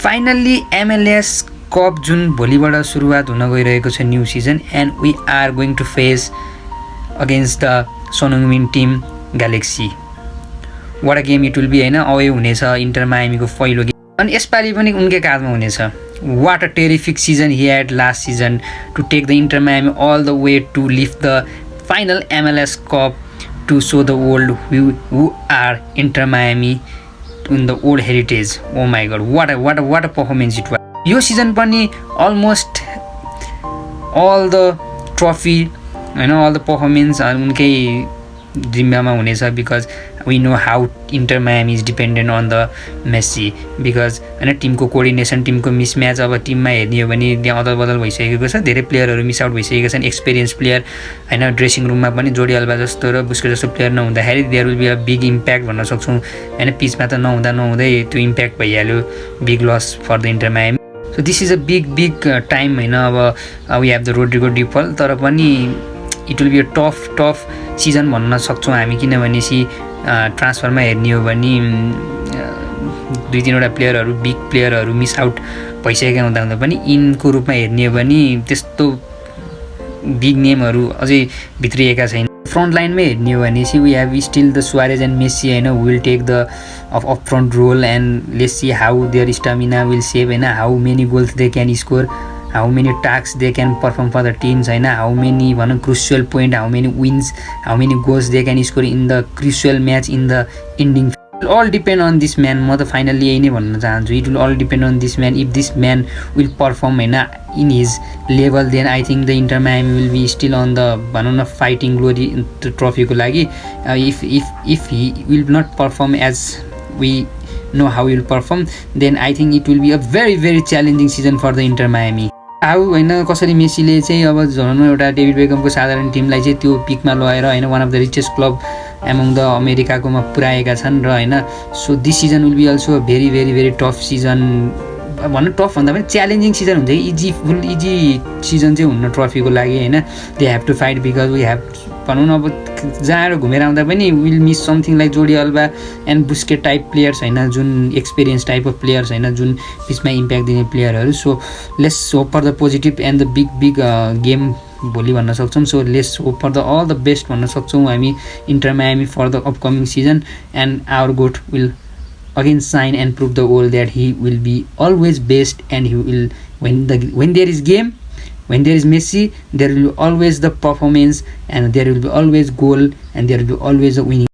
Finally MLS cup जुन भोलिबाट सुरुवात हुन गइरहेको छ new season and we are going to face against the Son Heung-min team Galaxy. What a game it will be होइन. Away हुनेछ इन्टर मायामीको पहिलो गेम अनि यसपालि पनि उनकै काँधमा हुनेछ. What a terrific season he had last season to take the Inter Miami all the way to lift the final MLS cup to show the world who are Inter Miami in the old heritage. Oh my god, what a performance it was. यो season पनि almost all the trophy हैन, all the performance उनकै जिम्मामा हुनेछ because we know how Inter Miami is dependent on the Messi because हैन टिमको coordination, टिमको mismatch. अब टिममा हेर्ने हो भने त्यहाँ अदल-बदल भइसकेको छ, धेरै प्लेयरहरू मिस आउट भइसकेका छन्. एक्सपिरियन्स प्लेयर हैन, ड्रेसिङ रुममा पनि जोडी अल्बा जस्तो र बुस्को जस्तो प्लेयर नहुँदाखेरि there will be a big impact भन्न सक्छौँ हैन. पिचमा त नहुँदै त्यो इम्प्याक्ट भइहाल्यो, big loss for the Inter Miami. So this is a big time हैन. अब we have the Rodrigo De Paul, तर पनि it will be a tough season भन्न सक्छौँ हामी, किनभनेपछि ट्रान्सफरमा हेर्ने हो भने 2-3वटा प्लेयरहरू, बिग प्लेयरहरू मिस आउट भइसकेका हुँदा पनि इनको रूपमा हेर्ने हो भने त्यस्तो बिग नेमहरू अझै भित्रिएका छैन. फ्रन्ट लाइनमै हेर्ने हो भने we have still the Suarez and Messi हैन, will take the up front role and let's see how their stamina will save हैन, how many goals they can score, how many tasks they can perform for the teams हैन, how many भनौँ crucial point, how many wins, how many goals they can score in the crucial match in the ending. It will all depend on this man. म त finally यही नै भन्न चाहन्छु. It will all depend on this man. If this man will perform हैन in his level, then I think the Inter Miami will be still on the भनौँ न fighting glory ट्रफीको लागि. If he will not perform as we know how he will perform, then I think it will be a very challenging season for the Inter Miami. How होइन कसरी मेसीले चाहिँ अब झन् एउटा David बेकमको साधारण टिमलाई चाहिँ त्यो पिकमा लगाएर होइन one of the richest club among the अमेरिकाकोमा पुऱ्याएका छन् र होइन. So this season will be also very tough season. भन्नु टफ भन्दा पनि च्यालेन्जिङ सिजन हुन्छ कि फुल इजी सिजन चाहिँ हुन्न ट्रफीको लागि होइन. They have to fight because we have भनौँ न अब जहाँ घुमेर आउँदा पनि will miss something like Jordi Alba and Busquets type players होइन, जुन एक्सपिरियन्स टाइप अफ प्लेयर्स होइन, जुन पिचमा इम्प्याक्ट दिने प्लेयरहरू. So let's hope for the positive and the big game भोलि भन्न सक्छौँ. So let's hope for the all the best भन्न सक्छौँ हामी Inter Miami for the upcoming season and our GOAT will again sign and prove the world that he will be always best and he will when there is game, when there is Messi, there will be always the performance and there will be always goal and there will be always a winning.